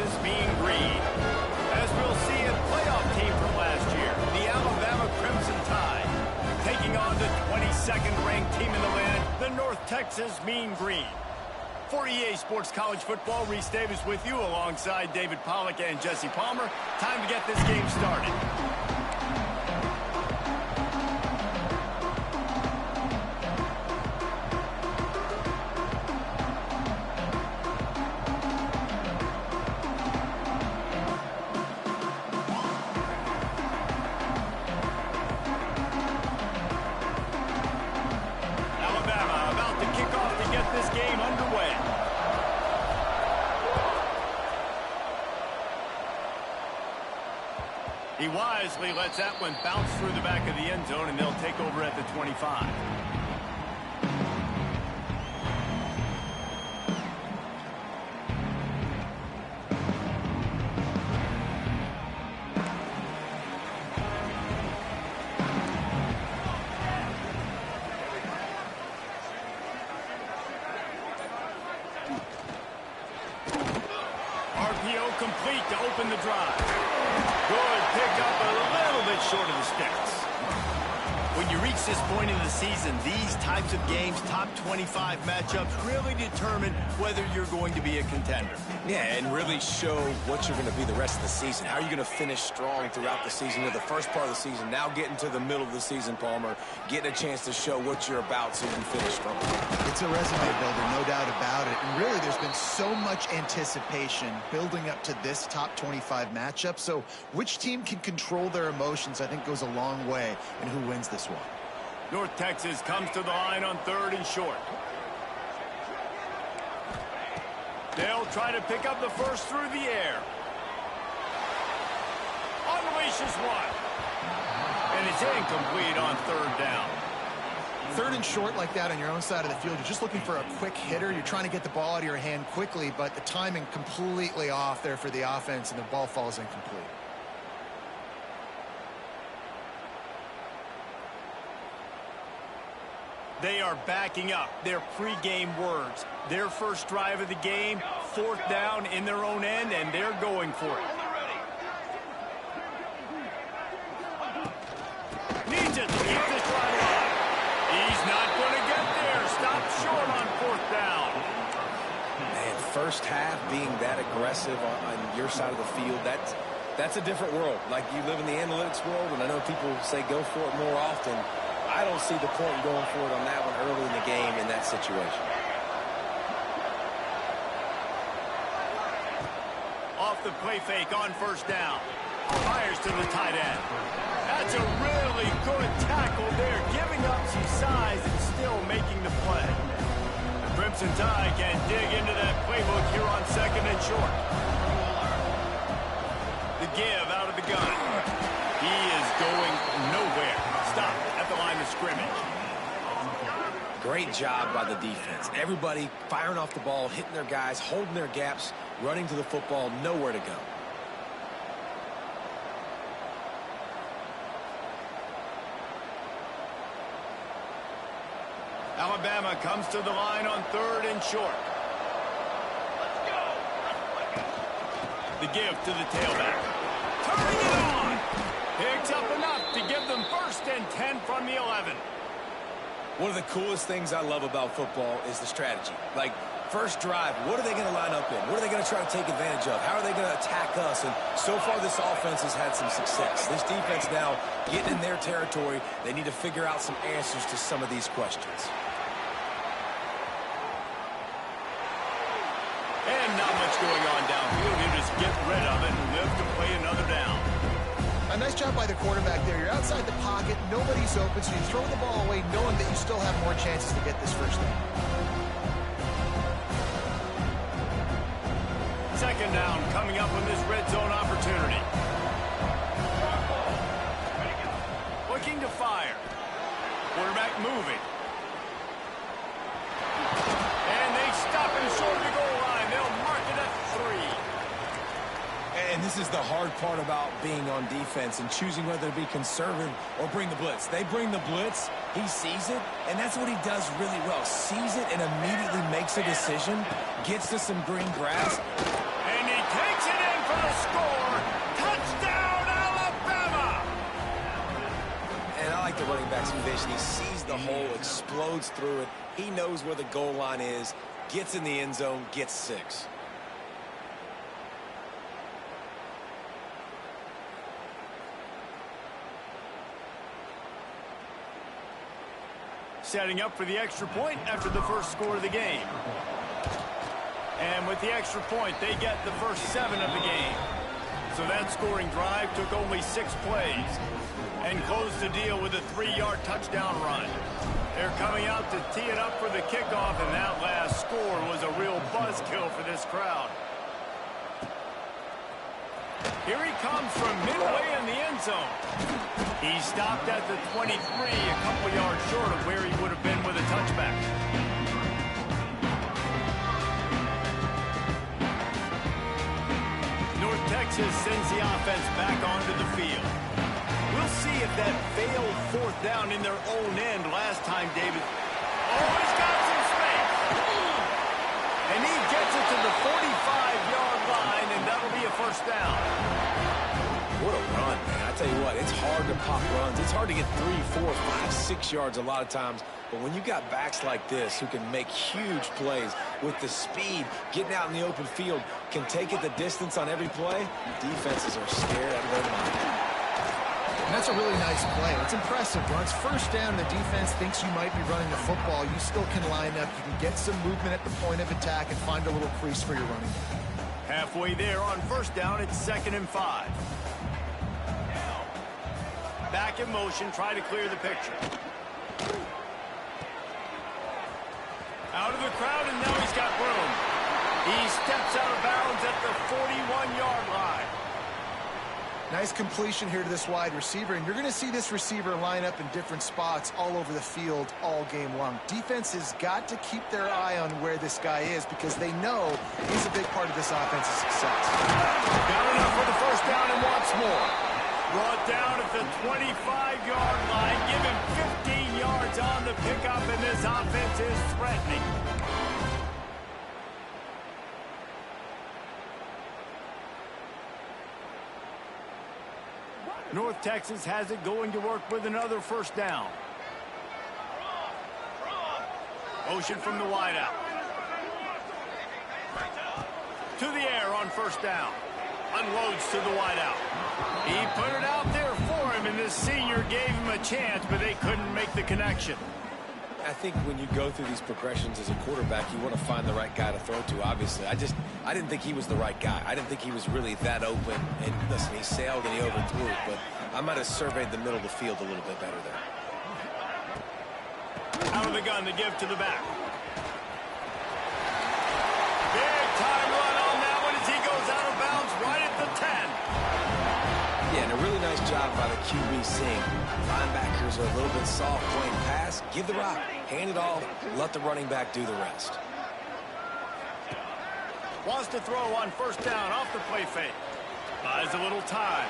Texas being green. As we'll see, a playoff team from last year, the Alabama Crimson Tide, taking on the 22nd ranked team in the land, the North Texas Mean Green. For EA Sports College Football, Reese Davis with you alongside David Pollack and Jesse Palmer. Time to get this game started. He wisely lets that one bounce through the back of the end zone, and they'll take over at the 25. RPO complete to open the drive. Good pick up, a little bit short of the sticks. When you reach this point in the season, these types of games, top 25 matchups, really determine whether you're going to be a contender. Yeah, and really show what you're going to be the rest of the season. How are you going to finish strong throughout the season? The first part of the season, now getting to the middle of the season, Palmer, getting a chance to show what you're about so you can finish strong. It's a resume builder, no doubt about it. And really, there's been so much anticipation building up to this top 25 matchup. So which team can control their emotions, I think, goes a long way in who wins this one. North Texas comes to the line on 3rd and short. They'll try to pick up the first through the air. Unleashes one. And it's incomplete on 3rd down. 3rd and short like that on your own side of the field, you're just looking for a quick hitter. You're trying to get the ball out of your hand quickly, but the timing completely off there for the offense, and the ball falls incomplete. They are backing up their pregame words. Their first drive of the game, 4th down in their own end, and they're going for it. Needs it to keep this drive alive. He's not going to get there. Stop short on 4th down. Man, first half being that aggressive on your side of the field, that's a different world. Like, you live in the analytics world, and I know people say go for it more often. I don't see the point in going for it on that one early in the game in that situation. Off the play fake on 1st down. Fires to the tight end. That's a really good tackle there, giving up some size and still making the play. The Crimson Tide can dig into that playbook here on 2nd and short. The give out of the gun. He is going nowhere. Stop at the line of scrimmage. Great job by the defense. Everybody firing off the ball, hitting their guys, holding their gaps, running to the football, nowhere to go. Alabama comes to the line on 3rd and short. The give to the tailback. Turning it on. Picks up enough to give them 1st and 10 from the 11. One of the coolest things I love about football is the strategy. Like, first drive, what are they going to line up in? What are they going to try to take advantage of? How are they going to attack us? And so far, this offense has had some success. This defense now getting in their territory. They need to figure out some answers to some of these questions. And not much going on downfield. You just get rid of it and live to play another down. A nice job by the quarterback there. You're outside the pocket, nobody's open, so you throw the ball away knowing that you still have more chances to get this 1st down. 2nd down coming up on this red zone opportunity. Looking to fire. Quarterback moving. And they stop him short of the goal line. They'll mark it at 3. And this is the hard part about being on defense and choosing whether to be conservative or bring the blitz. They bring the blitz, he sees it, and that's what he does really well. Sees it and immediately makes a decision, gets to some green grass. And he takes it score. Touchdown, Alabama! And I like the running back's vision. He sees the hole, explodes through it. He knows where the goal line is, gets in the end zone, gets 6. Setting up for the extra point after the first score of the game. And with the extra point, they get the first 7 of the game. So that scoring drive took only 6 plays and closed the deal with a 3-yard touchdown run. They're coming out to tee it up for the kickoff, and that last score was a real buzzkill for this crowd. Here he comes from midway in the end zone. He stopped at the 23, a couple yards short of where he would have been with a touchback. North Texas sends the offense back onto the field. We'll see if that failed 4th down in their own end last time, David. Oh, he's got some space. And he gets it to the 45-yard line, and that'll be a first down. What a run, man. I tell you what, it's hard to pop runs. It's hard to get 3, 4, 5, 6 yards a lot of times. But when you got backs like this who can make huge plays with the speed, getting out in the open field, can take it the distance on every play, defenses are scared out of their mind. And that's a really nice play. It's impressive. When it's first down, the defense thinks you might be running the football. You still can line up. You can get some movement at the point of attack and find a little crease for your running back. Halfway there on first down, it's 2nd and 5. Back in motion, try to clear the picture. Out of the crowd, and now he's got room. He steps out of bounds at the 41-yard line. Nice completion here to this wide receiver, and you're going to see this receiver line up in different spots all over the field all game long. Defense has got to keep their eye on where this guy is because they know he's a big part of this offense's success. Got enough for the first down and wants more. Brought down at the 25-yard line. Give him 15 yards on the pickup, and this offense is threatening. North Texas has it going to work with another first down. Motion from the wideout. To the air on first down. Unloads to the wideout. He put it out there for him, and this senior gave him a chance, but they couldn't make the connection. I think when you go through these progressions as a quarterback, you want to find the right guy to throw to, obviously. I didn't think he was the right guy. I didn't think he was really that open. And listen, he sailed and he overthrew it, but I might have surveyed the middle of the field a little bit better there. Out of the gun to give to the back. Big time run on that one as he goes out of bounds right at the 10. Yeah, and a really nice job by the QB seeing. Linebackers are a little bit soft playing pass. Give the rock. Hand it off. Let the running back do the rest. Wants to throw on first down off the play fake. Buys a little time.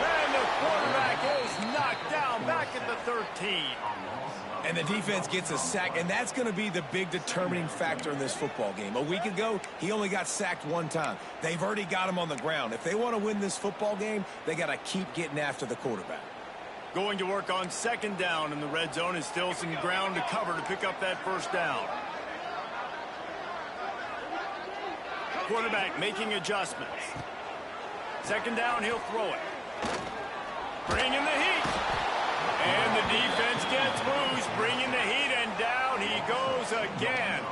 And the quarterback is knocked down back at the 13. And the defense gets a sack, and that's going to be the big determining factor in this football game. A week ago, he only got sacked 1 time. They've already got him on the ground. If they want to win this football game, they got to keep getting after the quarterback. Going to work on second down in the red zone is still some ground to cover to pick up that first down. Quarterback making adjustments. Second down, he'll throw it. Bringing the heat. And the defense gets loose, bringing the heat, and down he goes again.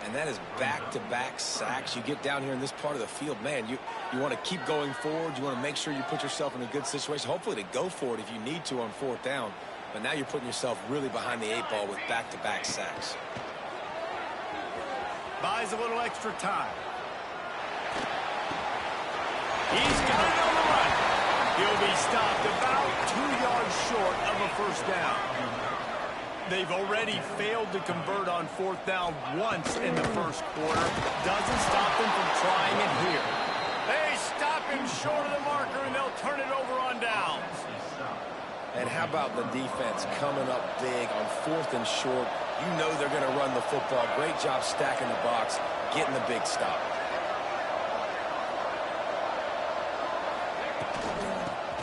And that is back-to-back sacks. You get down here in this part of the field, man, you want to keep going forward. You want to make sure you put yourself in a good situation, hopefully to go for it if you need to on 4th down. But now you're putting yourself really behind the 8 ball with back-to-back sacks. Buys a little extra time. He's got it on the run. He'll be stopped about 2 yards short of a first down. They've already failed to convert on 4th down once in the first quarter. Doesn't stop them from trying it here. They stop him short of the marker, and they'll turn it over on downs. And how about the defense coming up big on 4th and short? You know they're going to run the football. Great job stacking the box, getting the big stop.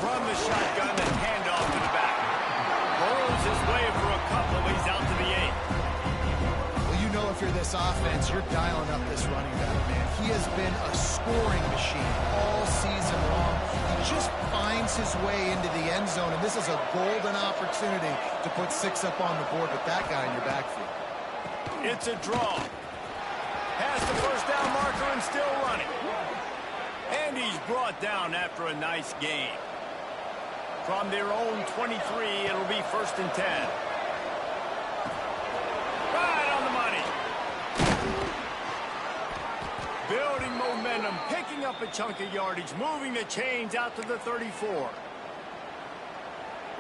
From the shotgun, and handoff to the back. Burrows his way for a couple. He's out to the 8. Well, you know if you're this offense, you're dialing up this running back, man. He has been a scoring machine all season long. He just finds his way into the end zone, and this is a golden opportunity to put 6 up on the board with that guy in your backfield. It's a draw. Has the first down marker and still running. And he's brought down after a nice gain. From their own 23, it'll be 1st and 10. Right on the money. Building momentum, picking up a chunk of yardage, moving the chains out to the 34.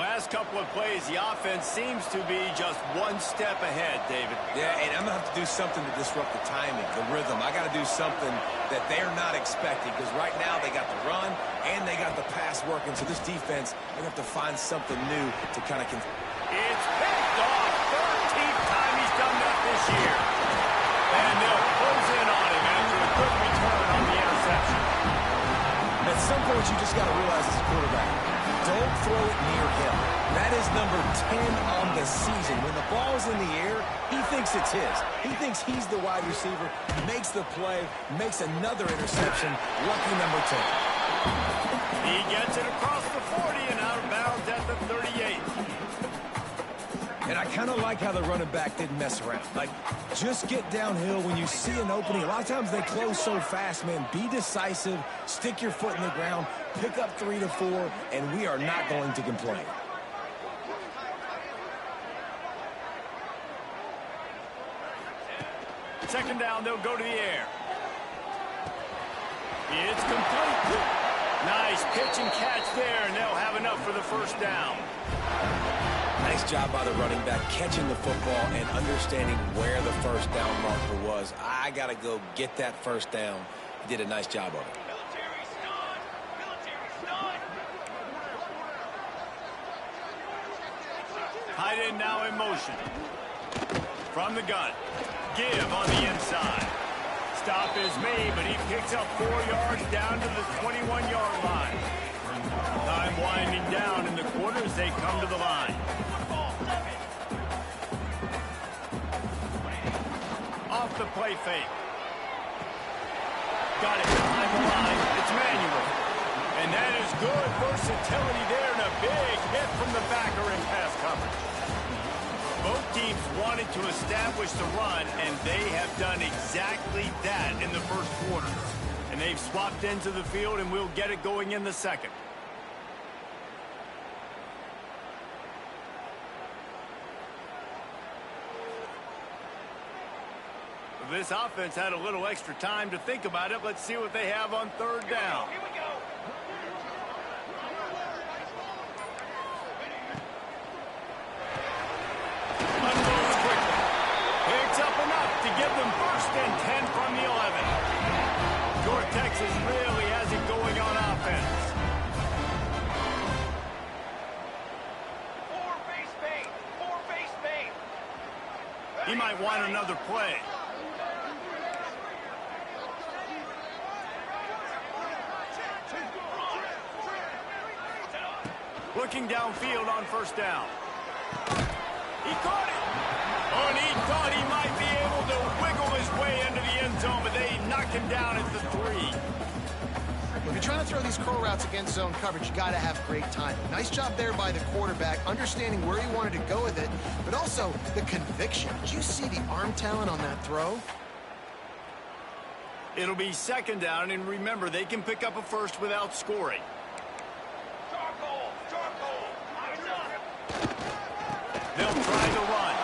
Last couple of plays, the offense seems to be just one step ahead, David. Yeah, and I'm going to have to do something to disrupt the timing, the rhythm. I got to do something that they're not expecting, because right now they got the run and they got the pass working. So this defense, they're going to have to find something new to kind of... It's picked off. 13th time he's done that this year. And they'll close in on him after a good return on the interception. At some point, you just got to realize as a quarterback, don't throw it near him. That is number 10 on the season. When the ball is in the air, he thinks it's his. He thinks he's the wide receiver, makes the play, makes another interception. Lucky number 10. He gets it across the 40 and out of bounds at the 38. And I kind of like how the running back didn't mess around. Like, just get downhill when you see an opening. A lot of times they close so fast, man. Be decisive, stick your foot in the ground, pick up 3 to 4, and we are not going to complain. Second down, they'll go to the air. It's complete. Nice pitch and catch there, and they'll have enough for the first down. Nice job by the running back catching the football and understanding where the first down marker was. I got to go get that first down. He did a nice job of it. Tight end now in motion. From the gun. Give on the inside. Stop is made, but he picks up 4 yards down to the 21-yard line. Time winding down in the quarter as they come to the line. Off the play fake. Got it behind the line. It's Manuel. And that is good versatility there and a big hit from the backer in pass coverage. Both teams wanted to establish the run, and they have done exactly that in the first quarter. And they've swapped into the field, and we'll get it going in the second. This offense had a little extra time to think about it. Let's see what they have on third down. Here we go. Unloads quickly. Picks up enough to give them 1st and 10 from the 11. North Texas really has it going on offense. 4 base bait. 4 base bait. He might want another play. Looking downfield on first down. He caught it. Oh, and he thought he might be able to wiggle his way into the end zone, but they knocked him down at the 3. If you're trying to throw these curl routes against zone coverage, you got to have great timing. Nice job there by the quarterback, understanding where he wanted to go with it, but also the conviction. Did you see the arm talent on that throw? It'll be second down, and remember, they can pick up a first without scoring. They'll try to run.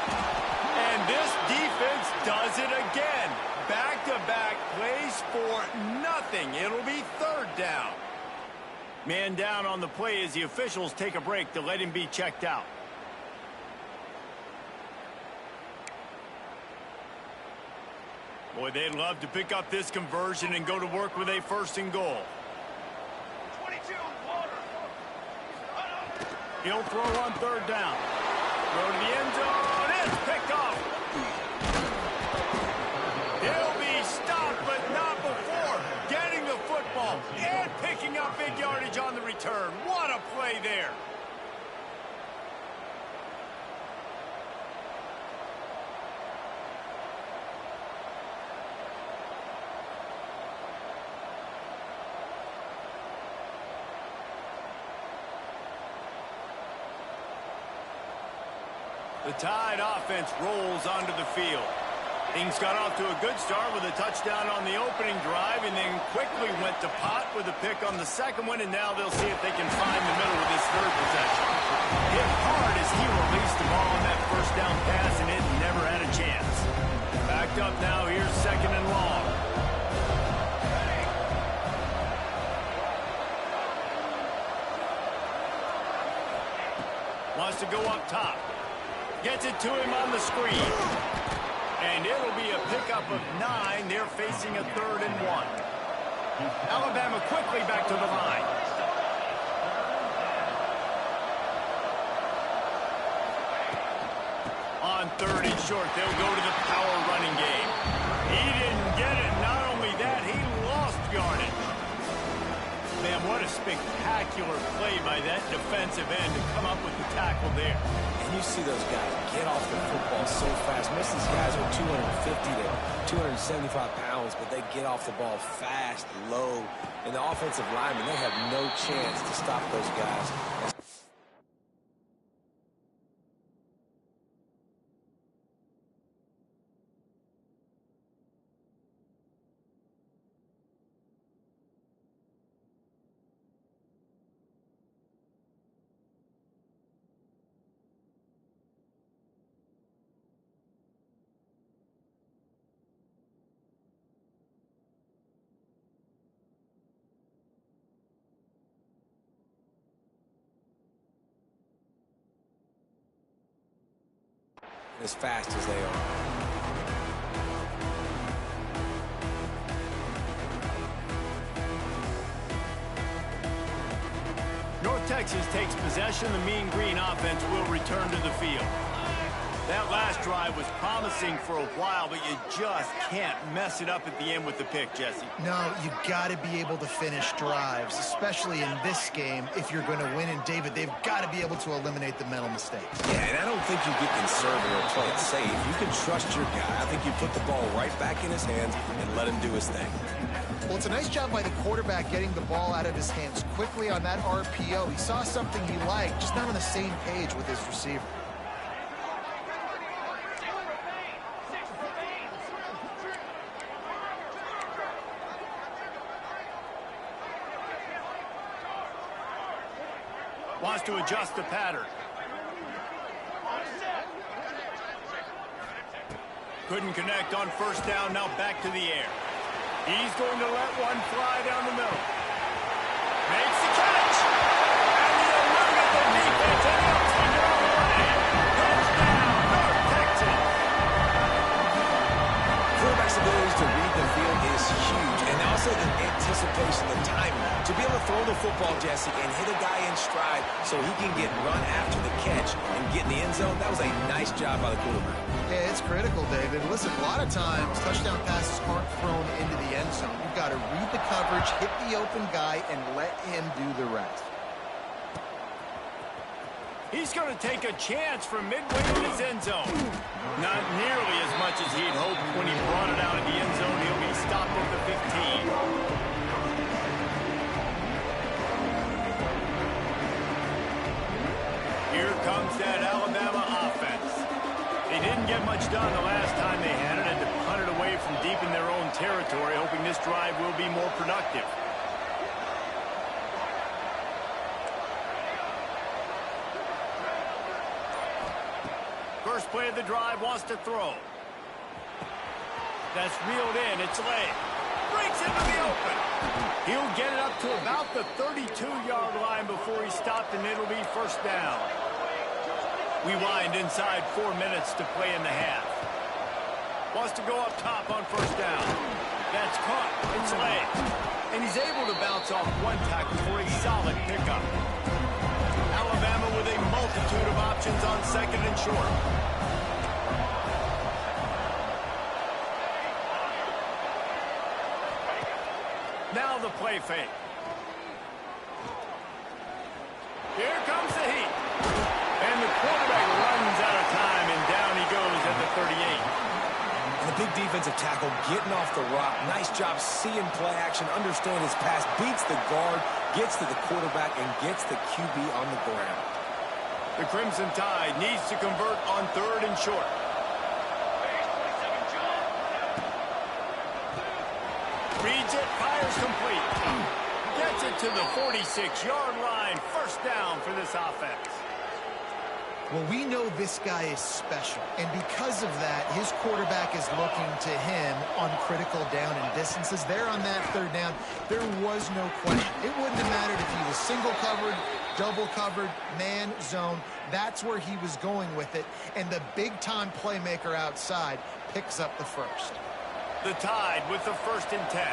And this defense does it again. Back-to-back plays for nothing. It'll be third down. Man down on the play as the officials take a break to let him be checked out. Boy, they'd love to pick up this conversion and go to work with a 1st and goal. 22, he'll throw on third down. Throw to the end zone. It's picked off. He'll be stopped, but not before getting the football and picking up Great yardage on the return. What a play there. The Tide offense rolls onto the field. Things got off to a good start with a touchdown on the opening drive and then quickly went to pot with a pick on the second one, and now they'll see if they can find the middle with this third possession. Hit hard as he released the ball on that first down pass, and it never had a chance. Backed up now, here's second and long. Wants to go up top. Gets it to him on the screen. And it'll be a pickup of 9. They're facing a 3rd and 1. Alabama quickly back to the line. On 3rd and short, they'll go to the power running game. He didn't get it. Not only that, he lost yardage. Man, what a spectacular play by that defensive end to come up with the tackle there. And you see those guys get off the football so fast. Most of these guys are 250 to 275 pounds, but they get off the ball fast, low. And the offensive linemen, they have no chance to stop those guys. As fast as they are. North Texas takes possession. The Mean Green offense will return to the field. That last drive was promising for a while, but you just can't mess it up at the end with the pick, Jesse. No, you got to be able to finish drives, especially in this game. If you're going to win, and David, they've got to be able to eliminate the mental mistakes. Yeah, and I don't think you get conservative or play it safe. You can trust your guy. I think you put the ball right back in his hands and let him do his thing. Well, it's a nice job by the quarterback getting the ball out of his hands quickly on that RPO. He saw something he liked, just not on the same page with his receiver. Wants to adjust the pattern. Couldn't connect on first down, now back to the air. He's going to let one fly down the middle. Makes the catch! And he eluded the defense, and he'll take it all away. Touchdown, North Texas! Quarterback's abilities to read the field is huge, and also the anticipation, the timing. To be able to throw the football, Jesse, and hit a guy in stride so he can get run after the catch and get in the end zone, that was a nice job by the quarterback. Yeah, it's critical, David. Listen, a lot of times, touchdown passes aren't thrown into the end zone. You've got to read the coverage, hit the open guy, and let him do the rest. He's going to take a chance from midway in his end zone. Not nearly as much as he'd hoped when he brought it out of the end zone. He'll be stopped at the 15. Here comes that Alabama offense. They didn't get much done the last time they had it, and to punt it away from deep in their own territory, hoping this drive will be more productive. First play of the drive, wants to throw. That's reeled in, it's late. Breaks into the open. He'll get it up to about the 32-yard line before he's stopped, and it'll be first down. We wind inside 4 minutes to play in the half. Wants to go up top on first down. That's caught. It's late. And he's able to bounce off one tackle for a solid pickup. Alabama with a multitude of options on second and short. Now the play fake. Here comes the heat. And the quarterback runs out of time, and down he goes at the 38. And a big defensive tackle getting off the rock. Nice job seeing play action, understand his pass, beats the guard, gets to the quarterback, and gets the QB on the ground. The Crimson Tide needs to convert on 3rd and short. Reads it, fires complete. Gets it to the 46-yard line. First down for this offense. Well, we know this guy is special, and because of that, his quarterback is looking to him on critical down and distances. There on that 3rd down, there was no question. It wouldn't have mattered if he was single covered, double covered, man, zone. That's where he was going with it, and the big-time playmaker outside picks up the first. The Tide with the 1st and 10.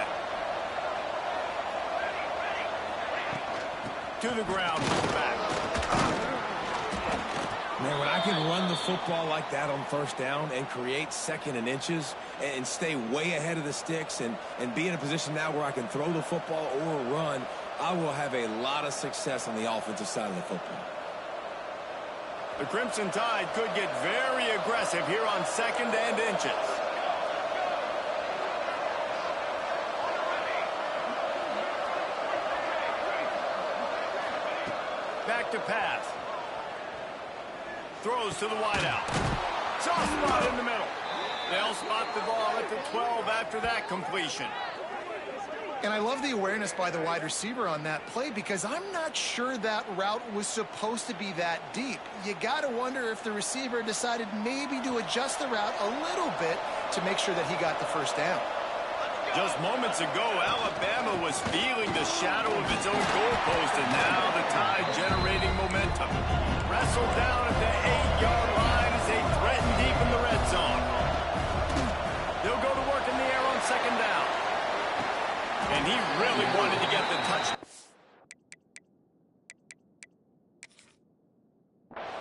To the ground, back. Man, when I can run the football like that on 1st down and create 2nd and inches and stay way ahead of the sticks and be in a position now where I can throw the football or run, I will have a lot of success on the offensive side of the football. The Crimson Tide could get very aggressive here on 2nd and inches. Back to pass. Throws to the wideout. Soft spot in the middle. They'll spot the ball at the 12 after that completion. And I love the awareness by the wide receiver on that play because I'm not sure that route was supposed to be that deep. You got to wonder if the receiver decided maybe to adjust the route a little bit to make sure that he got the first down. Just moments ago, Alabama was feeling the shadow of its own goalpost, and now the Tide generating momentum. Wrestled down at the 8-yard line as they threaten deep in the red zone. They'll go to work in the air on 2nd down. And he really wanted to get the touch.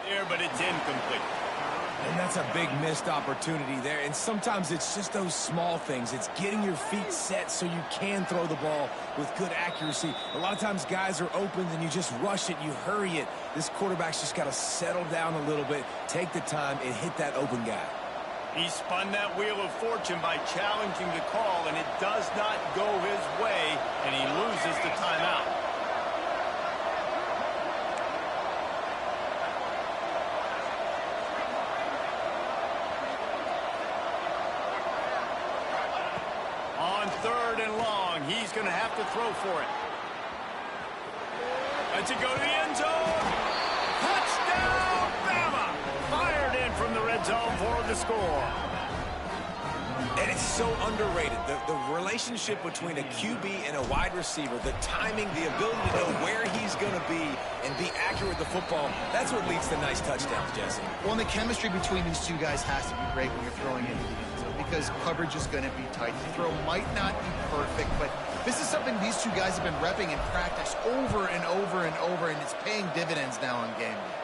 There, but it's incomplete. And that's a big missed opportunity there. And sometimes it's just those small things. It's getting your feet set so you can throw the ball with good accuracy. A lot of times guys are open and you just rush it, you hurry it. This quarterback's just got to settle down a little bit, take the time, and hit that open guy. He spun that wheel of fortune by challenging the call, and it does not go his way, and he loses the timeout. On 3rd and long, he's going to have to throw for it. Lets it go to the end zone. Touchdown, Bama! Fired in from the red zone for the score. And it's so underrated. The relationship between a QB and a wide receiver, the timing, the ability to know where he's going to be and be accurate with the football, that's what leads to nice touchdowns, Jesse. Well, and the chemistry between these two guys has to be great when you're throwing into the end zone because coverage is going to be tight. The throw might not be perfect, but this is something these two guys have been repping in practice over and over and over, and it's paying dividends now on game day.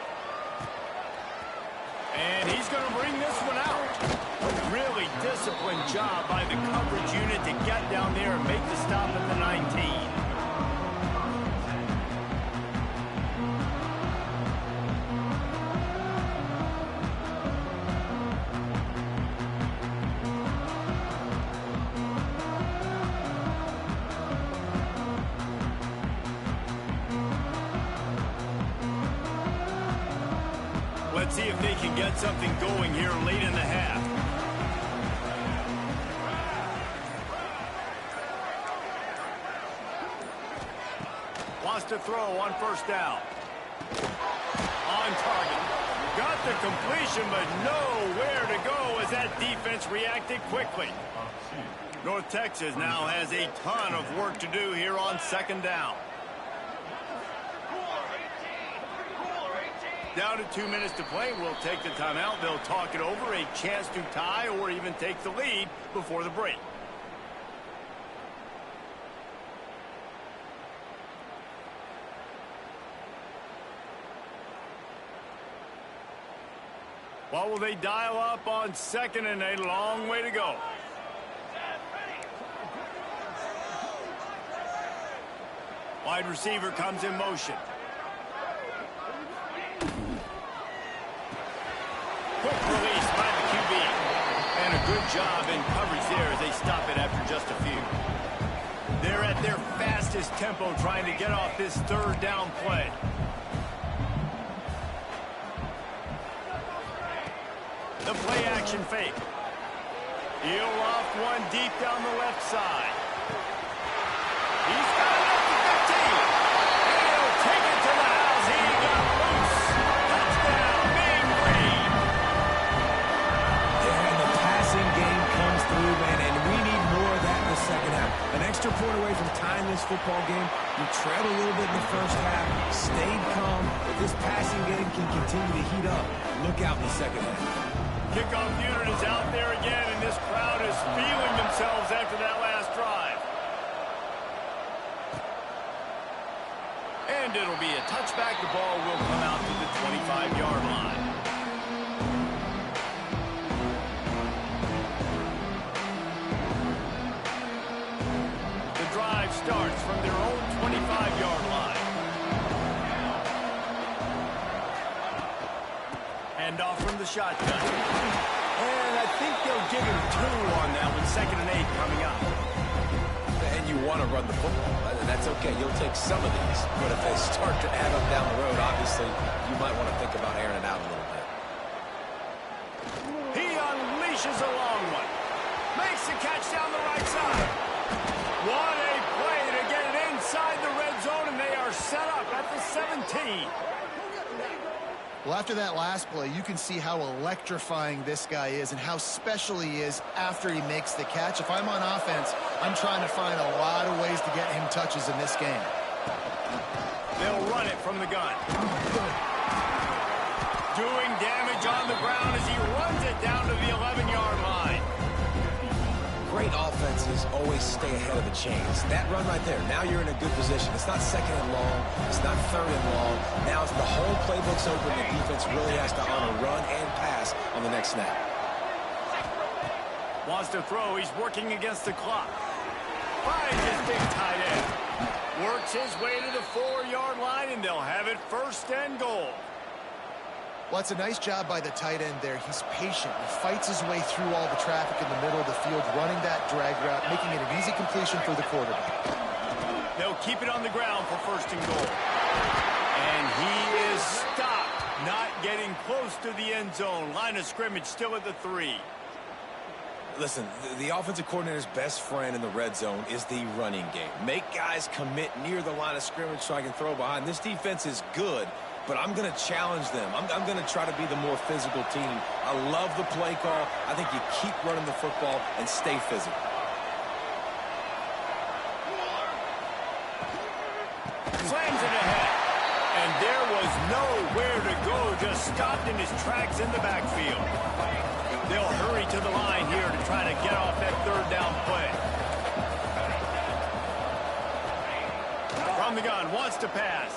And he's going to bring this one out. A really disciplined job by the coverage unit to get down there and make the stop at the 19. Let's see if they can get something going here late in the half. Wants to throw on 1st down. On target. Got the completion, but nowhere to go as that defense reacted quickly. North Texas now has a ton of work to do here on 2nd down. Down to 2 minutes to play. We'll take the timeout. They'll talk it over. A chance to tie or even take the lead before the break. What will they dial up on 2nd and a long way to go? Wide receiver comes in motion. Quick release by the QB. And a good job in coverage there as they stop it after just a few. They're at their fastest tempo trying to get off this third down play. The play action fake. He'll loft one deep down the left side. He's got it up to 15. And he'll take it to the house. He got loose. Touchdown, Big Green. Yeah, and the passing game comes through, man, and we need more of that in the second half. An extra point away from tying this football game. You trailed a little bit in the first half, stayed calm, but this passing game can continue to heat up. Look out in the second half. Kickoff unit is out there again, and this crowd is feeling themselves after that last drive. And it'll be a touchback. The ball will come out to the 25-yard line. The drive starts from their own 25-yard line. Hand off from the shotgun. And I think they'll give him 2 on that one. 2nd and 8 coming up. And you want to run the football. That's okay. You'll take some of these. But if they start to add up down the road, obviously, you might want to think about airing it out a little bit. He unleashes a long one. Makes the catch down the right side. What a play to get it inside the red zone, and they are set up at the 17. Well, after that last play, you can see how electrifying this guy is and how special he is after he makes the catch. If I'm on offense, I'm trying to find a lot of ways to get him touches in this game. They'll run it from the gun. Doing damage on the ground as he runs it down to the 11-yard line. Great offenses always stay ahead of the chains. That run right there, now you're in a good position. It's not 2nd and long. It's not 3rd and long. Now it's the whole playbook's open. The defense really has to honor run and pass on the next snap. Wants to throw. He's working against the clock. Finds his big tight end. Works his way to the 4-yard line, and they'll have it 1st and goal. Well, it's a nice job by the tight end there. He's patient. He fights his way through all the traffic in the middle of the field, running that drag route, making it an easy completion for the quarterback. They'll keep it on the ground for 1st and goal. And he is stopped, not getting close to the end zone. Line of scrimmage still at the 3. Listen, the offensive coordinator's best friend in the red zone is the running game. Make guys commit near the line of scrimmage so I can throw behind. This defense is good, but I'm going to challenge them. I'm going to try to be the more physical team. I love the play call. I think you keep running the football and stay physical. Slams it ahead. And there was nowhere to go, just stopped in his tracks in the backfield. They'll hurry to the line here to try to get off that 3rd down play. From the gun, wants to pass.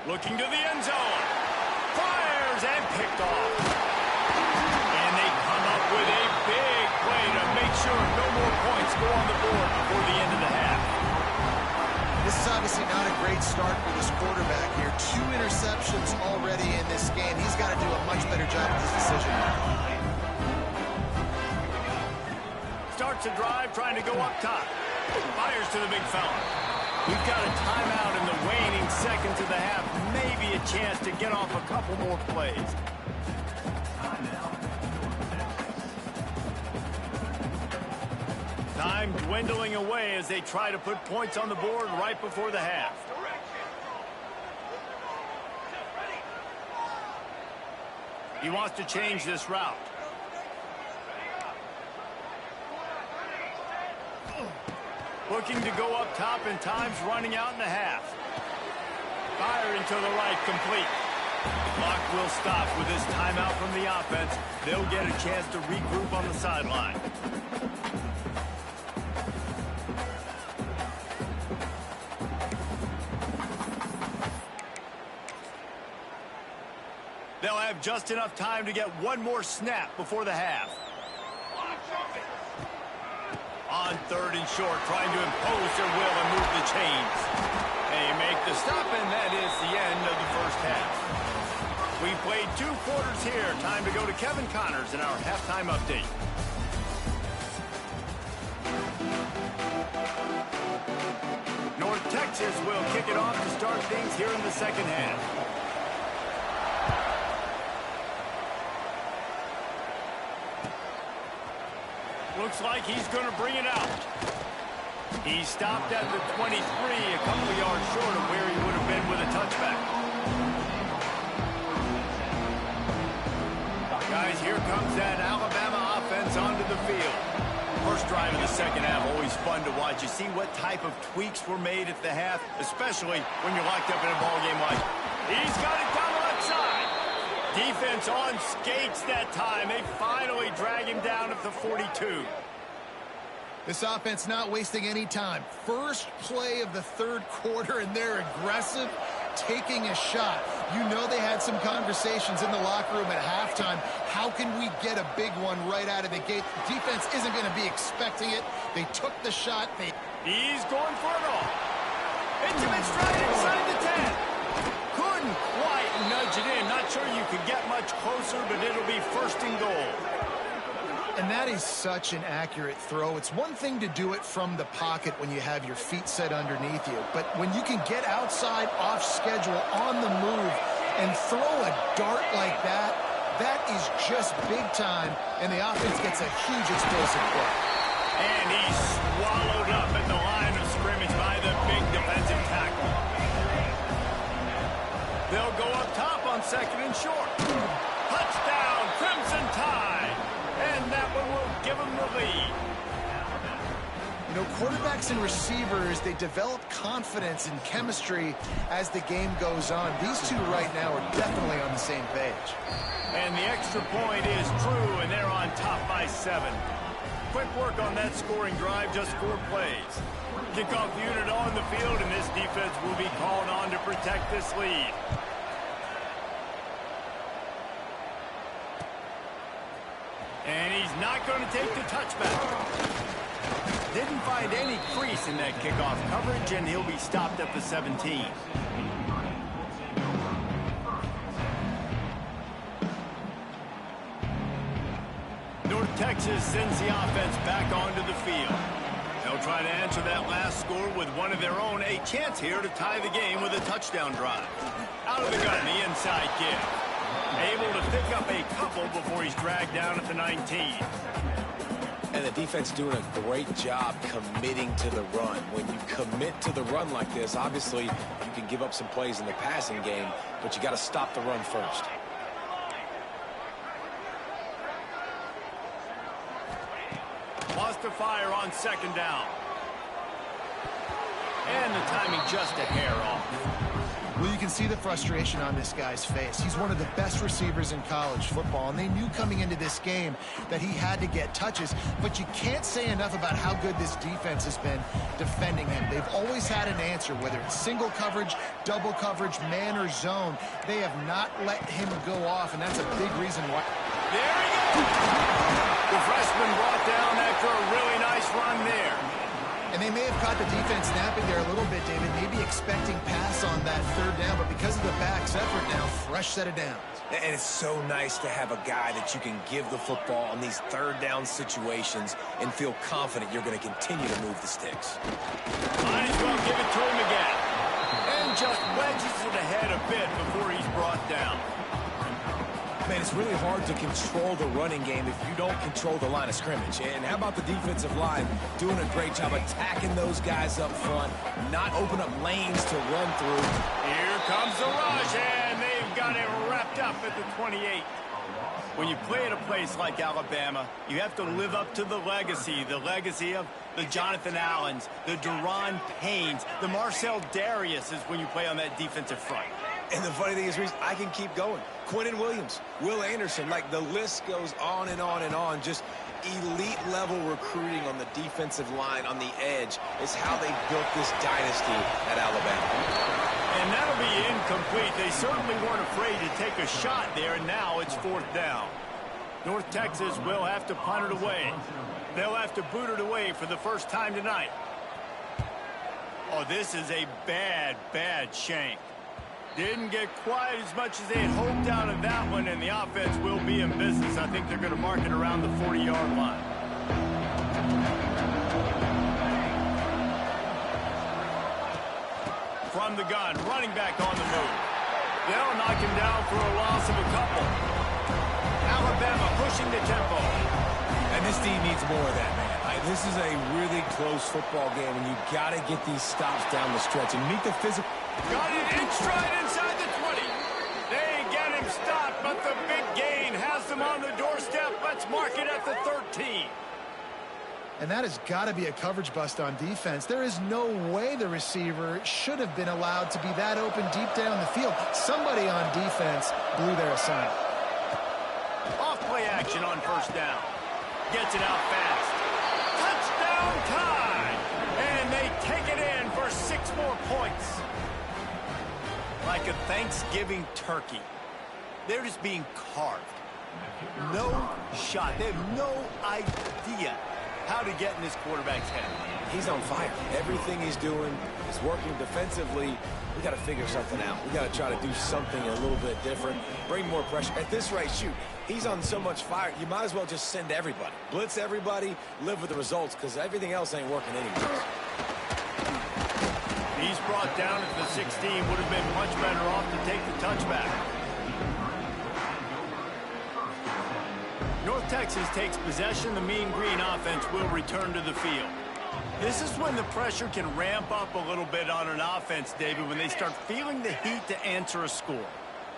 Looking to the end zone. Fires and picked off. And they come up with a big play to make sure no more points go on the board before the end of the half. This is obviously not a great start for this quarterback here. 2 interceptions already in this game. He's got to do a much better job with his decision. Starts a drive trying to go up top. Fires to the big fella. We've got a timeout in the waning seconds of the half. Maybe a chance to get off a couple more plays. Time dwindling away as they try to put points on the board right before the half. He wants to change this route. Looking to go up top, and time's running out in the half. Firing to the right, complete. Clock will stop with this timeout from the offense. They'll get a chance to regroup on the sideline. They'll have just enough time to get one more snap before the half. On 3rd and short, trying to impose their will and move the chains. They make the stop, and that is the end of the first half. We played 2 quarters here. Time to go to Kevin Connors in our halftime update. North Texas will kick it off to start things here in the second half. Looks like he's going to bring it out. He stopped at the 23, a couple of yards short of where he would have been with a touchback. Guys, here comes that Alabama offense onto the field. First drive of the second half, always fun to watch. You see what type of tweaks were made at the half, especially when you're locked up in a ball game like. He's got it down the left side. Defense on skates that time. They finally drag him down at the 42. This offense not wasting any time. First play of the third quarter, and they're aggressive, taking a shot. You know they had some conversations in the locker room at halftime. How can we get a big one right out of the gate? The defense isn't going to be expecting it. They took the shot. He's going for it all. Intimate stride inside the 10. Couldn't quite nudge it in. Not sure you could get much closer, but it'll be first and goal. And that is such an accurate throw. It's one thing to do it from the pocket when you have your feet set underneath you, but when you can get outside, off schedule, on the move, and throw a dart like that, that is just big time, and the offense gets a huge explosive play. And he's swallowed up at the line of scrimmage by the big defensive tackle. They'll go up top on second and short. Touchdown, Crimson Tide. And that one will give them the lead. You know, quarterbacks and receivers, they develop confidence and chemistry as the game goes on. These two right now are definitely on the same page. And the extra point is true, and they're on top by 7. Quick work on that scoring drive, just 4 plays. Kickoff unit on the field, and this defense will be called on to protect this lead. And he's not going to take the touchback. Didn't find any crease in that kickoff coverage, and he'll be stopped at the 17. North Texas sends the offense back onto the field. They'll try to answer that last score with one of their own. A chance here to tie the game with a touchdown drive. Out of the gun, the inside give. Able to pick up a couple before he's dragged down at the 19. And the defense doing a great job committing to the run. When you commit to the run like this, obviously you can give up some plays in the passing game, but you got to stop the run first. Lost the fire on second down. And the timing just a hair off. Well, you can see the frustration on this guy's face. He's one of the best receivers in college football, and they knew coming into this game that he had to get touches, but you can't say enough about how good this defense has been defending him. They've always had an answer, whether it's single coverage, double coverage, man or zone. They have not let him go off, and that's a big reason why. There he goes! The freshman brought down after a really nice run there. And they may have caught the defense snapping there a little bit, David, maybe expecting pass on that third down, but because of the back's effort now, fresh set of downs. And it's so nice to have a guy that you can give the football in these third down situations and feel confident you're going to continue to move the sticks. Might as well give it to him again. And just wedges it ahead a bit before he's brought down. Man, it's really hard to control the running game if you don't control the line of scrimmage. And how about the defensive line doing a great job attacking those guys up front, not open up lanes to run through. Here comes the rush, and they've got it wrapped up at the 28. When you play at a place like Alabama, you have to live up to the legacy of the Jonathan Allens, the Deron Paynes, the Marcel Darius is when you play on that defensive front. And the funny thing is, Reese, I can keep going. Quentin Williams, Will Anderson, like the list goes on and on and on. Just elite level recruiting on the defensive line, on the edge, is how they built this dynasty at Alabama. And that'll be incomplete. They certainly weren't afraid to take a shot there, and now it's 4th down. North Texas will have to punt it away. They'll have to boot it away for the first time tonight. Oh, this is a bad, bad shank. Didn't get quite as much as they had hoped out of that one, and the offense will be in business. I think they're going to mark it around the 40-yard line. From the gun, running back on the move. They'll knock him down for a loss of a couple. Alabama pushing the tempo. And this team needs more of that, man. This is a really close football game, and you got to get these stops down the stretch and meet the physical. Got it in stride inside the 20. They get him stopped, but the big gain has them on the doorstep. Let's mark it at the 13. And that has got to be a coverage bust on defense. There is no way the receiver should have been allowed to be that open deep down the field. Somebody on defense blew their assignment. Off play action on first down. Gets it out fast. Touchdown time! And they take it in for 6 more points. Like a Thanksgiving turkey. They're just being carved. No shot. They have no idea how to get in this quarterback's head. He's on fire. Everything he's doing is working defensively. We got to figure something out. We got to try to do something a little bit different. Bring more pressure. At this rate, shoot, he's on so much fire, you might as well just send everybody. Blitz everybody, live with the results, because everything else ain't working anymore. He's brought down at the 16. Would have been much better off to take the touchback. North Texas takes possession. The Mean Green offense will return to the field. This is when the pressure can ramp up a little bit on an offense, David, when they start feeling the heat to answer a score.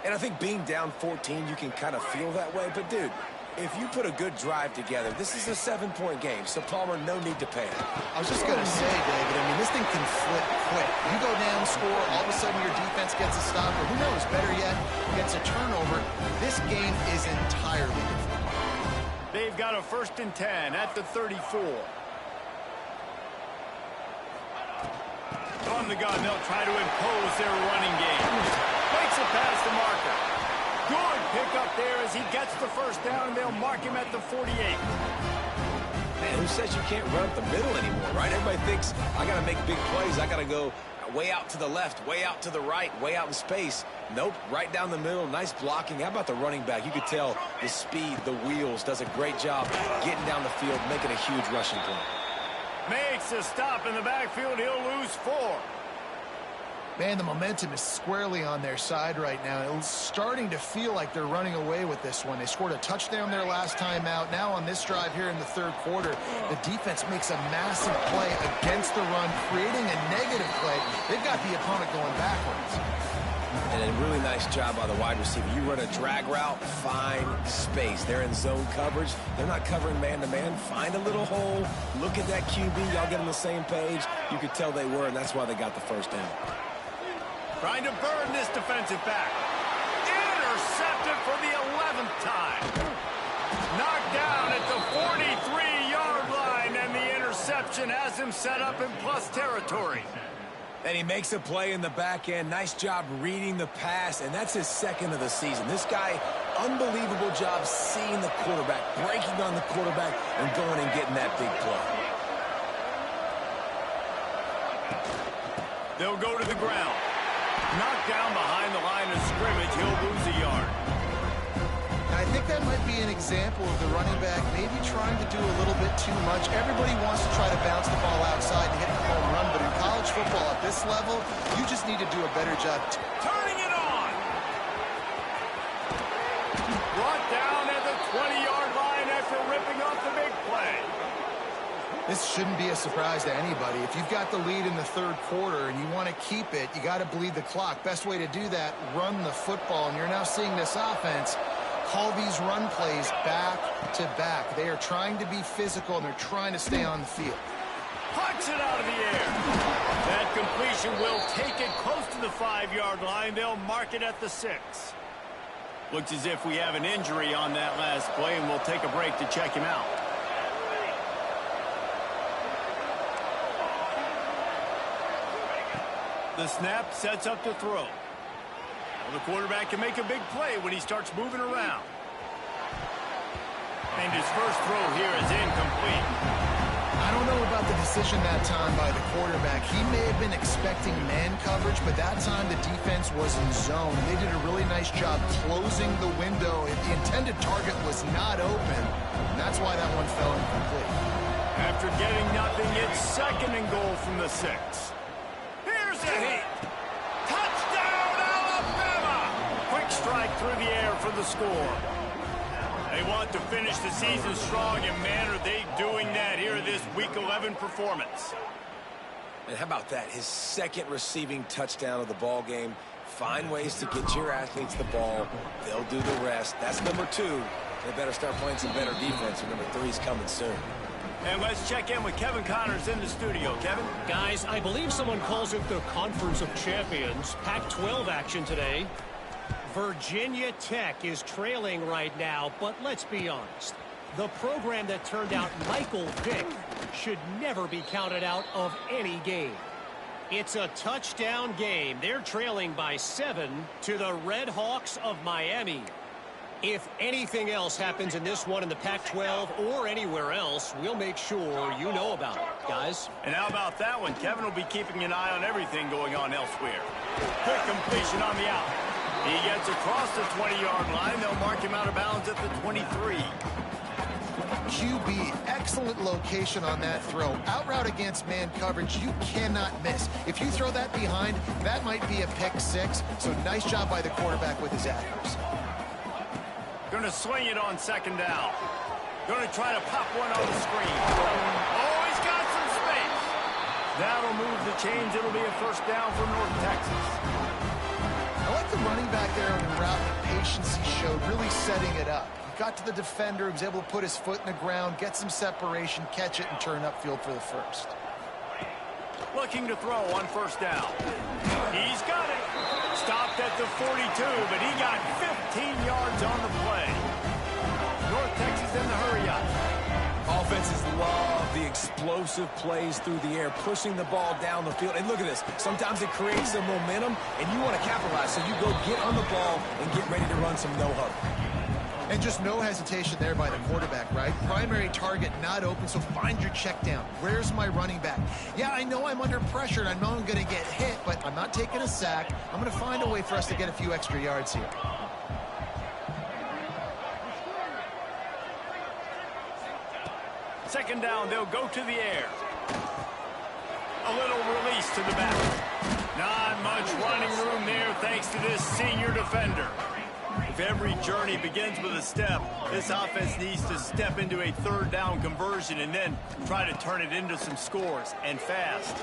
And I think being down 14, you can kind of feel that way. But, dude, if you put a good drive together, this is a 7-point game. So, Palmer, no need to panic. I was just going to say, David, I mean, this thing can flip quick. You go down, score, all of a sudden your defense gets a stop, or who knows, better yet, gets a turnover. This game is entirely different. They've got a 1st and 10 at the 34. On the gun, they'll try to impose their running game. Makes it past the marker. Good pickup there as he gets the 1st down, and they'll mark him at the 48. Man, who says you can't run up the middle anymore, right? Everybody thinks, I got to make big plays. I got to go way out to the left, way out to the right, way out in space. Nope, right down the middle, nice blocking. How about the running back? You could tell the speed, the wheels, does a great job getting down the field, making a huge rushing play. Makes a stop in the backfield. He'll lose 4. Man, the momentum is squarely on their side right now. It's starting to feel like they're running away with this one. They scored a touchdown their last time out. Now on this drive here in the 3rd quarter, the defense makes a massive play against the run, creating a negative play. They've got the opponent going backwards. And a really nice job by the wide receiver. You run a drag route, find space. They're in zone coverage. They're not covering man-to-man. Find a little hole. Look at that QB. Y'all get on the same page. You could tell they were, and that's why they got the 1st down. Trying to burn this defensive back. Intercepted for the 11th time. Knocked down at the 43-yard line, and the interception has him set up in plus territory. And he makes a play in the back end. Nice job reading the pass, and that's his 2nd of the season. This guy, unbelievable job seeing the quarterback, breaking on the quarterback, and going and getting that big play. They'll go to the ground. Knocked down behind the line of scrimmage. He'll lose a yard. I think that might be an example of the running back maybe trying to do a little bit too much. Everybody wants to try to bounce the ball outside and hit the home run, but in college football at this level, you just need to do a better job. Turning it on. Brought down at the 20-yard line after ripping off the big play. This shouldn't be a surprise to anybody. If you've got the lead in the 3rd quarter and you want to keep it, you got to bleed the clock. Best way to do that, run the football. And you're now seeing this offense call these run plays back to back. They are trying to be physical, and they're trying to stay on the field. Pucks it out of the air. That completion will take it close to the 5-yard line. They'll mark it at the 6. Looks as if we have an injury on that last play, and we'll take a break to check him out. The snap sets up the throw. Well, the quarterback can make a big play when he starts moving around. And his first throw here is incomplete. I don't know about the decision that time by the quarterback. He may have been expecting man coverage, but that time the defense was in zone. They did a really nice job closing the window. The intended target was not open, and that's why that one fell incomplete. After getting nothing, it's 2nd and goal from the 6. Here's a hit. Touchdown, Alabama! Quick strike through the air for the score. They want to finish the season strong, and man, are they doing that here in this Week 11 performance. And how about that? His 2nd receiving touchdown of the ball game. Find ways to get your athletes the ball. They'll do the rest. That's number 2. They better start playing some better defense, or number 3's coming soon. And let's check in with Kevin Connors in the studio. Kevin? Guys, I believe someone calls it the Conference of Champions. Pac-12 action today. Virginia Tech is trailing right now, but let's be honest. The program that turned out Michael Vick should never be counted out of any game. It's a touchdown game. They're trailing by 7 to the Red Hawks of Miami. If anything else happens in this one in the Pac-12 or anywhere else, we'll make sure you know about it, guys. And how about that one? Kevin will be keeping an eye on everything going on elsewhere. Quick completion on the out. He gets across the 20-yard line. They'll mark him out of bounds at the 23. QB, excellent location on that throw. Out route against man coverage, you cannot miss. If you throw that behind, that might be a pick 6. So nice job by the quarterback with his accuracy. Going to swing it on 2nd down. Going to try to pop one on the screen. Oh, he's got some space. That'll move the chains. It'll be a 1st down for North Texas. I like the running back there on the route, the patience he showed, really setting it up. He got to the defender, he was able to put his foot in the ground, get some separation, catch it, and turn upfield for the 1st. Looking to throw on 1st down. He's got it. Stopped at the 42, but he got 15 yards on the play. North Texas in the hurry-up. Offenses love the explosive plays through the air, pushing the ball down the field. And look at this. Sometimes it creates some momentum, and you want to capitalize. So you go get on the ball and get ready to run some no-huddle. And just no hesitation there by the quarterback, right? Primary target not open, so find your check down. Where's my running back? Yeah, I know I'm under pressure, and I know I'm going to get hit, but I'm not taking a sack. I'm going to find a way for us to get a few extra yards here. Second down, they'll go to the air. A little release to the back. Not much running room there thanks to this senior defender. If every journey begins with a step, this offense needs to step into a 3rd down conversion and then try to turn it into some scores, and fast.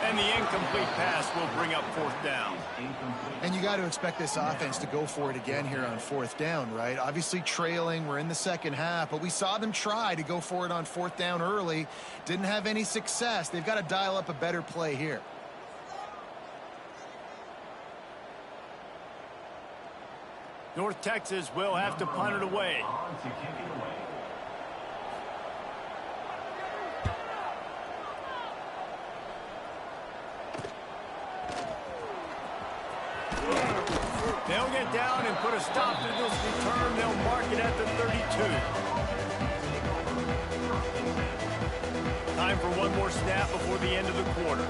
And the incomplete pass will bring up 4th down. And you got to expect this offense to go for it again here on 4th down, right? Obviously trailing, we're in the 2nd half, but we saw them try to go for it on 4th down early. Didn't have any success. They've got to dial up a better play here. North Texas will have to punt it away. They'll get down and put a stop to this return. They'll mark it at the 32. Time for one more snap before the end of the quarter.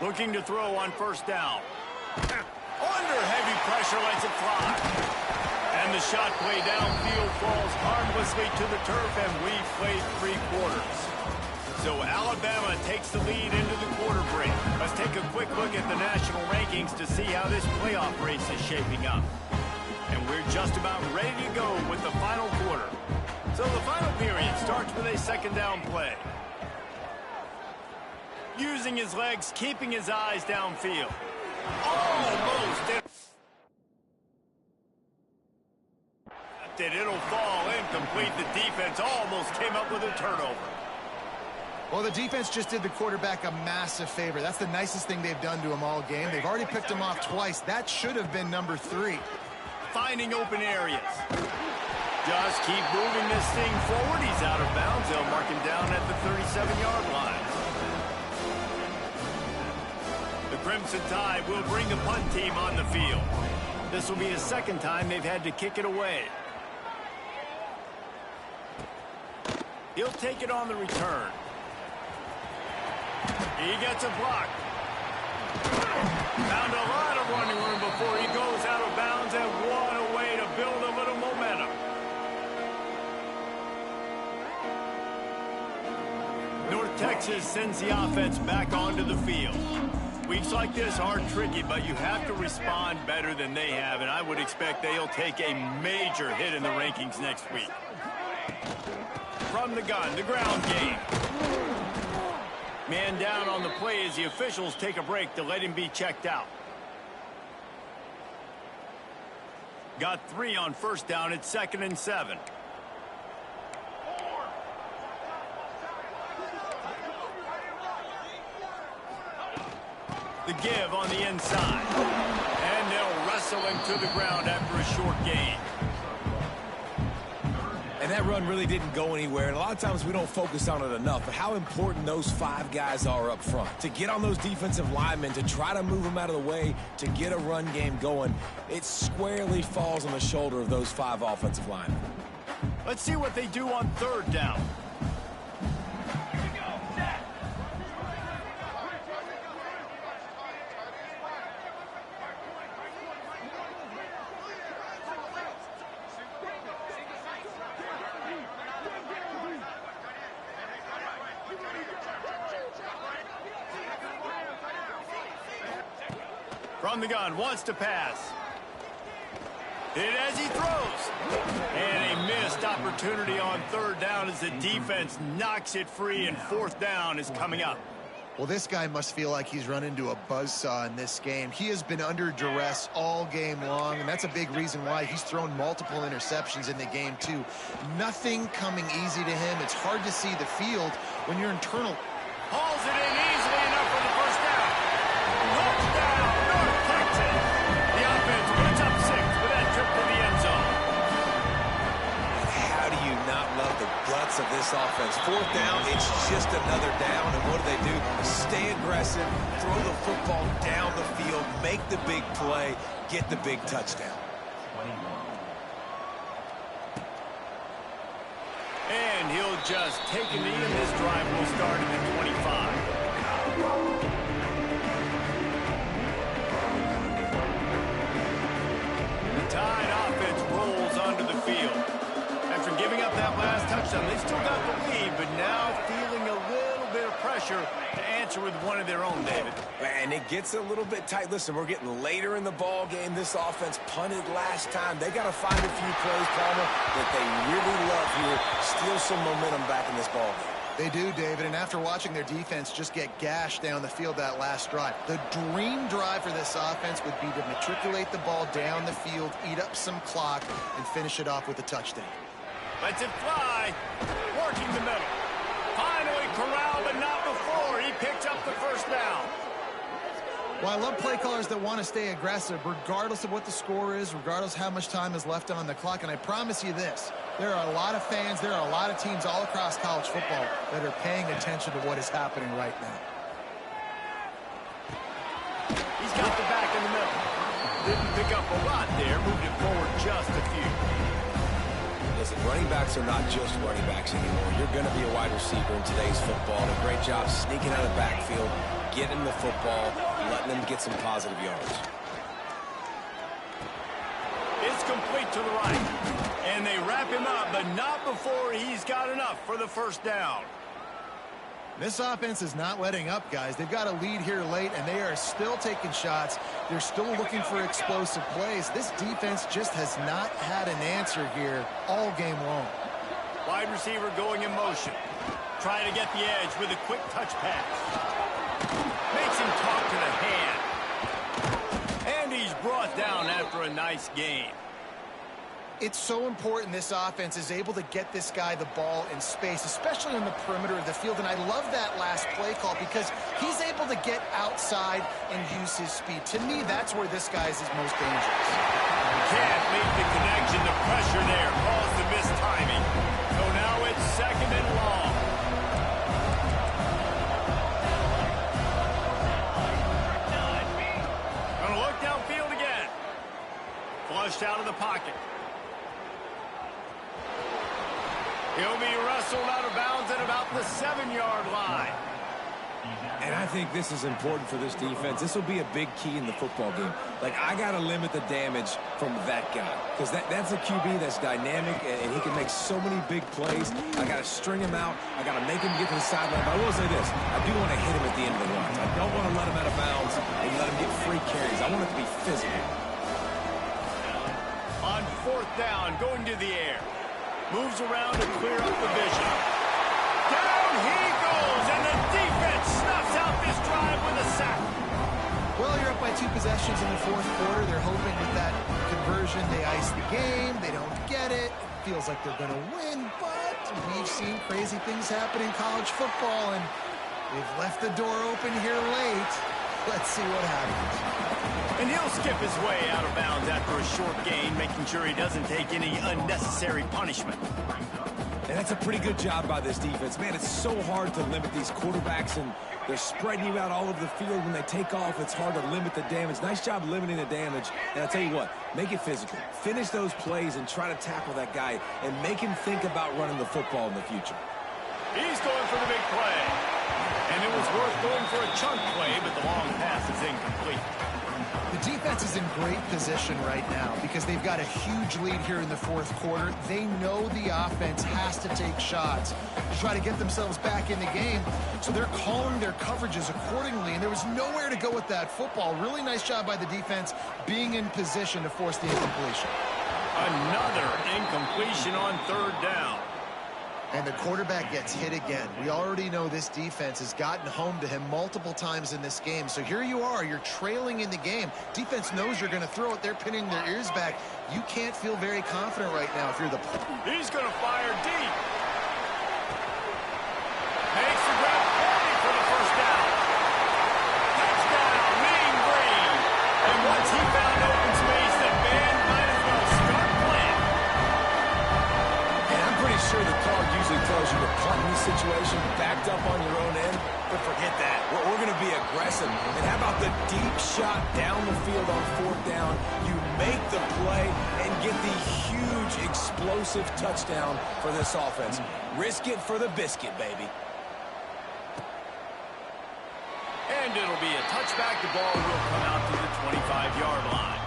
Looking to throw on 1st down. Under heavy pressure, lets it fly. And the shot play downfield falls harmlessly to the turf, and we've played 3 quarters. So Alabama takes the lead into the quarter break. Let's take a quick look at the national rankings to see how this playoff race is shaping up. And we're just about ready to go with the final quarter. So the final period starts with a 2nd down play. Using his legs, keeping his eyes downfield. Almost. It'll fall incomplete. The defense almost came up with a turnover. Well, the defense just did the quarterback a massive favor. That's the nicest thing they've done to him all game. They've already picked him off twice. That should have been number 3. Finding open areas. Just keep moving this thing forward. He's out of bounds. They'll mark him down at the 37-yard line. The Crimson Tide will bring the punt team on the field. This will be his second time they've had to kick it away. He'll take it on the return. He gets a block. Found a lot of running room before he goes out of bounds, and what a way to build a little momentum. North Texas sends the offense back onto the field. Weeks like this are tricky, but you have to respond better than they have, and I would expect they'll take a major hit in the rankings next week. From the gun, the ground game. Man down on the play as the officials take a break to let him be checked out. Got 3 on first down at 2nd and 7. The give on the inside. And they'll wrestle him to the ground after a short gain. And that run really didn't go anywhere. And a lot of times we don't focus on it enough. But how important those 5 guys are up front. To get on those defensive linemen, to try to move them out of the way, to get a run game going, it squarely falls on the shoulder of those 5 offensive linemen. Let's see what they do on 3rd down. From the gun, wants to pass. Hit as he throws. And a missed opportunity on 3rd down as the defense knocks it free, and 4th down is coming up. Well, this guy must feel like he's run into a buzzsaw in this game. He has been under duress all game long, and that's a big reason why he's thrown multiple interceptions in the game, too. Nothing coming easy to him. It's hard to see the field when you're internal. Hauls it in easily enough for the first down. Touchdown, North Texas. The offense puts up 6 with that trip to the end zone. How do you not love the guts of this offense? 4th down, it's just another down. And what do? Stay aggressive, throw the football down the field, make the big play, get the big touchdown. And he'll just take a knee, and this drive will start at the 25. The Tide offense rolls onto the field. After giving up that last touchdown, they still got the lead, but now feeling a little bit of pressure to answer with one of their own, David. And it gets a little bit tight. Listen, we're getting later in the ball game. This offense punted last time. They got to find a few plays, Palmer, that they really love here. Steal some momentum back in this ball game. They do, David, and after watching their defense just get gashed down the field that last drive, the dream drive for this offense would be to matriculate the ball down the field, eat up some clock, and finish it off with a touchdown. Lets it fly. Working the middle. Finally corralled, but not before. He picks up the first down. Well, I love play callers that want to stay aggressive, regardless of what the score is, regardless how much time is left on the clock. And I promise you this, there are a lot of fans, there are a lot of teams all across college football that are paying attention to what is happening right now. He's got the back in the middle. Didn't pick up a lot there, moved it forward just a few. Listen, running backs are not just running backs anymore. You're going to be a wide receiver in today's football. And a great job sneaking out of the backfield, getting the football, letting them get some positive yards. It's complete to the right. And they wrap him up, but not before he's got enough for the first down. This offense is not letting up, guys. They've got a lead here late, and they are still taking shots. They're still looking for explosive plays. This defense just has not had an answer here all game long. Wide receiver going in motion. Trying to get the edge with a quick touch pass. Makes him talk to the hand. And he's brought down after a nice gain. It's so important this offense is able to get this guy the ball in space, especially on the perimeter of the field. And I love that last play call because he's able to get outside and use his speed. To me, that's where this guy is his most dangerous. Can't make the connection. The pressure there caused the missed timing. So now it's 2nd and long. Gonna look downfield again. the pocket. He'll be wrestled out of bounds at about the 7-yard line. And I think this is important for this defense. This will be a big key in the football game. Like, I got to limit the damage from that guy. Because that's a QB that's dynamic, and he can make so many big plays. I got to string him out. I got to make him get to the sideline. But I will say this. I do want to hit him at the end of the run. I don't want to let him out of bounds and let him get free carries. I want it to be physical. On 4th down, going to the air. Moves around to clear up the vision. Down he goes, and the defense snuffs out this drive with a sack. Well, you're up by 2 possessions in the 4th quarter. They're hoping with that conversion they ice the game. They don't get it. Feels like they're going to win, but we've seen crazy things happen in college football, and they've left the door open here late. Let's see what happens. And he'll skip his way out of bounds after a short gain, making sure he doesn't take any unnecessary punishment. And that's a pretty good job by this defense. Man, it's so hard to limit these quarterbacks, and they're spreading you out all over the field. When they take off, it's hard to limit the damage. Nice job limiting the damage. And I'll tell you what, make it physical. Finish those plays and try to tackle that guy and make him think about running the football in the future. He's going for the big play. And it was worth going for a chunk play, but the long pass is incomplete. The defense is in great position right now because they've got a huge lead here in the 4th quarter. They know the offense has to take shots to try to get themselves back in the game. So they're calling their coverages accordingly, and there was nowhere to go with that football. Really nice job by the defense being in position to force the incompletion. Another incompletion on 3rd down. And the quarterback gets hit again. We already know this defense has gotten home to him multiple times in this game. So here you are, you're trailing in the game. Defense knows you're going to throw it. They're pinning their ears back. You can't feel very confident right now if you're the... He's going to fire deep. Makes the grab penalty for the 1st down. Touchdown, Mean Green. And once he found open space, the band might as well start playing. And I'm pretty sure the card usually tells you to punt in this situation, backed up on your own end. But forget that. We're going to be aggressive. And how about the deep shot down the field on 4th down? You make the play and get the huge explosive touchdown for this offense. Risk it for the biscuit, baby. And it'll be a touchback. The ball will come out to the 25-yard line.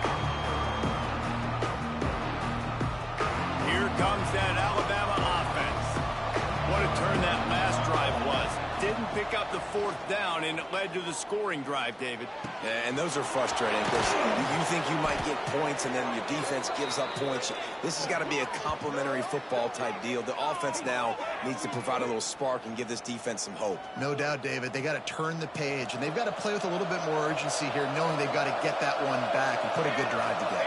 Here comes that Alabama offense. What a turn that last drive was. Didn't pick up the 4th down, and it led to the scoring drive, David. Yeah, and those are frustrating because you think you might get points, and then your defense gives up points. This has got to be a complimentary football type deal. The offense now needs to provide a little spark and give this defense some hope. No doubt, David. They got to turn the page, and they've got to play with a little bit more urgency here, knowing they've got to get that one back and put a good drive together.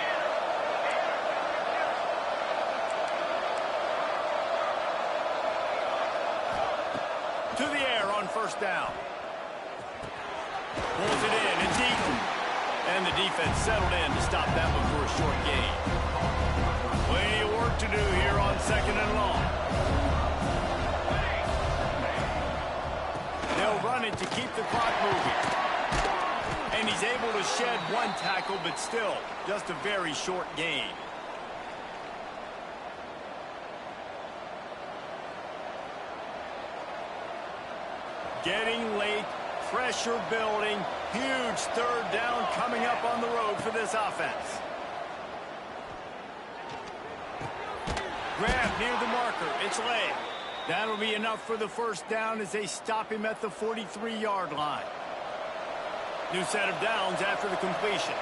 To the air on 1st down. Pulls it in and deep. And the defense settled in to stop that one for a short gain. Plenty of work to do here on 2nd and long. They'll run it to keep the clock moving. And he's able to shed one tackle, but still just a very short gain. Getting late, pressure building, huge 3rd down coming up on the road for this offense. Grab near the marker, it's late. That'll be enough for the 1st down as they stop him at the 43-yard line. New set of downs after the completion.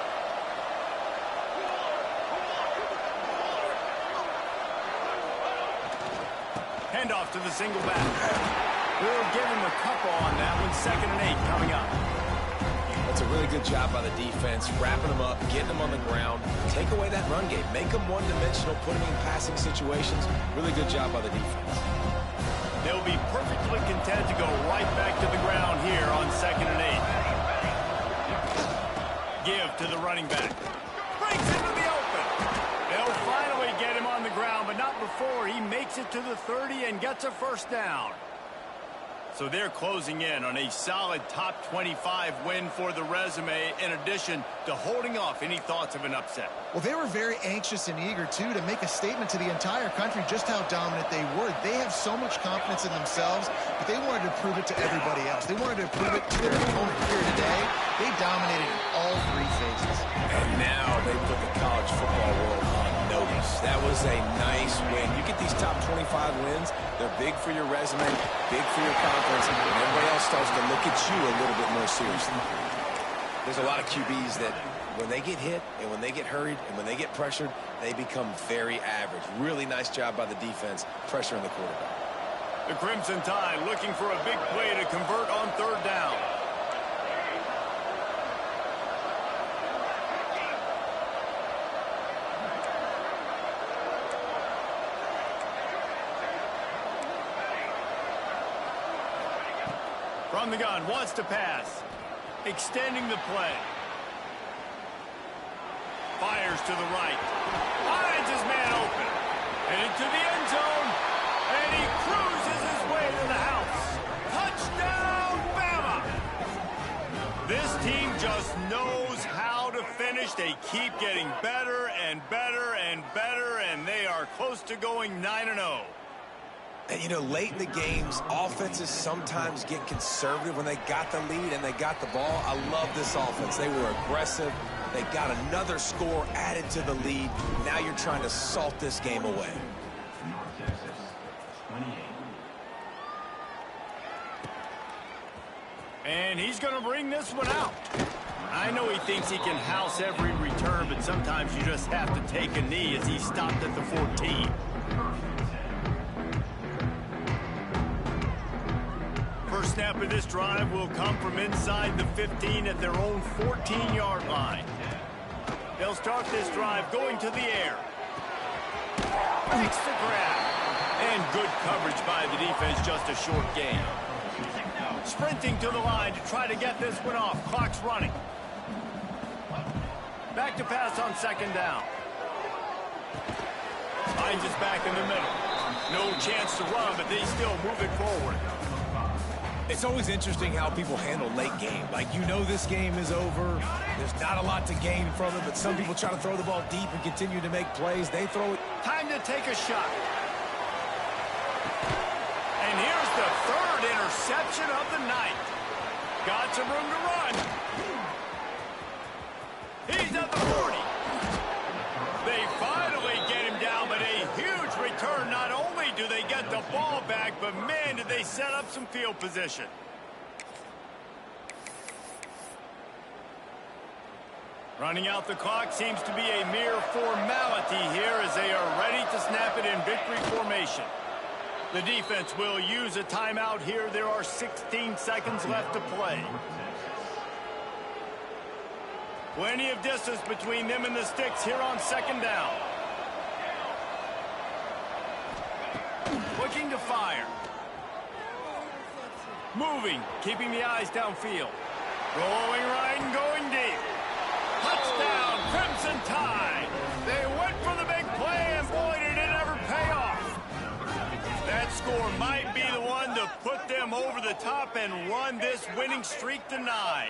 Handoff to the single back. We'll give him a couple on that one. 2nd and 8 coming up. That's a really good job by the defense, wrapping them up, getting them on the ground. Take away that run game. Make them one-dimensional, put them in passing situations. Really good job by the defense. They'll be perfectly content to go right back to the ground here on 2nd and 8. Give to the running back. Brings it to the open. They'll finally get him on the ground, but not before he makes it to the 30 and gets a 1st down. So they're closing in on a solid top 25 win for the resume, in addition to holding off any thoughts of an upset. Well, they were very anxious and eager, too, to make a statement to the entire country just how dominant they were. They have so much confidence in themselves, but they wanted to prove it to everybody else. They wanted to prove it to their opponent here today. They dominated in all three phases. And now they put the college football world on notice. That was a nice win. You get these top 25 wins, they're big for your resume, big for your confidence, and everybody else starts to look at you a little bit more seriously. There's a lot of QBs that when they get hit and when they get hurried and when they get pressured, they become very average. Really nice job by the defense pressuring the quarterback. The Crimson Tide looking for a big play to convert on third down. From the gun, wants to pass. Extending the play. Fires to the right. Finds his man open. And into the end zone. And he cruises his way to the house. Touchdown, Bama! This team just knows how to finish. They keep getting better and better and better, and they are close to going 9-0. And, you know, late in the games, offenses sometimes get conservative when they got the lead and they got the ball. I love this offense. They were aggressive. They got another score added to the lead. Now you're trying to salt this game away. And he's going to bring this one out. I know he thinks he can house every return, but sometimes you just have to take a knee as he stopped at the 14. First snap of this drive will come from inside the 15 at their own 14-yard line. They'll start this drive going to the air. Makes the grab. And good coverage by the defense, just a short gain. Sprinting to the line to try to get this one off. Clock's running. Back to pass on second down. Finds his back in the middle. No chance to run, but they still move it forward. It's always interesting how people handle late game. Like, you know this game is over. There's not a lot to gain from it, but some people try to throw the ball deep and continue to make plays. They throw it. Time to take a shot. And here's the third interception of the night. Got some room to run. He's at the 40. They finally get him down, but a huge return. Not only do they get the ball back, but man, did they set up some field position. Running out the clock seems to be a mere formality here as they are ready to snap it in victory formation. The defense will use a timeout here. There are 16 seconds left to play. Plenty of distance between them and the sticks here on second down. Looking to fire. Moving, keeping the eyes downfield. Rolling right and going deep. Touchdown, Crimson Tide. They went for the big play, and boy, did it ever pay off. That score might be the one to put them over the top and run this winning streak to 9.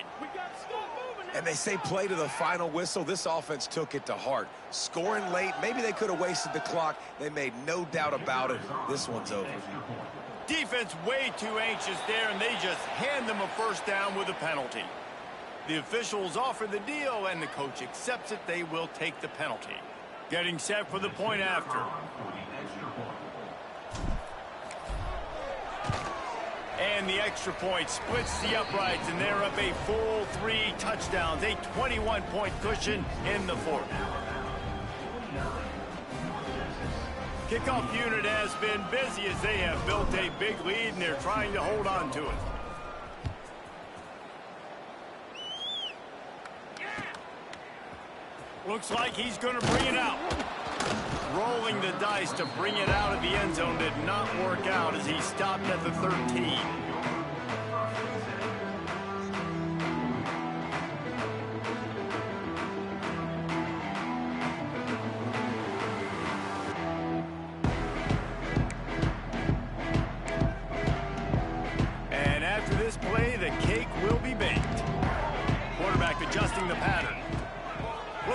And they say play to the final whistle. This offense took it to heart. Scoring late, maybe they could have wasted the clock. They made no doubt about it. This one's over. Defense way too anxious there, and they just hand them a first down with a penalty. The officials offer the deal, and the coach accepts it. They will take the penalty. Getting set for the point after. And the extra point splits the uprights, and they're up a full 3 touchdowns, a 21-point cushion in the fourth. Kickoff unit has been busy as they have built a big lead, and they're trying to hold on to it. Looks like he's going to bring it out. Rolling the dice to bring it out of the end zone did not work out as he stopped at the 13.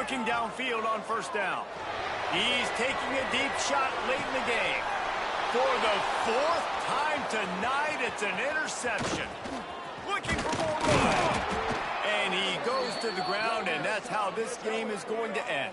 looking downfield on first down. He's taking a deep shot late in the game. For the fourth time tonight, it's an interception. Looking for more room. And he goes to the ground, and that's how this game is going to end.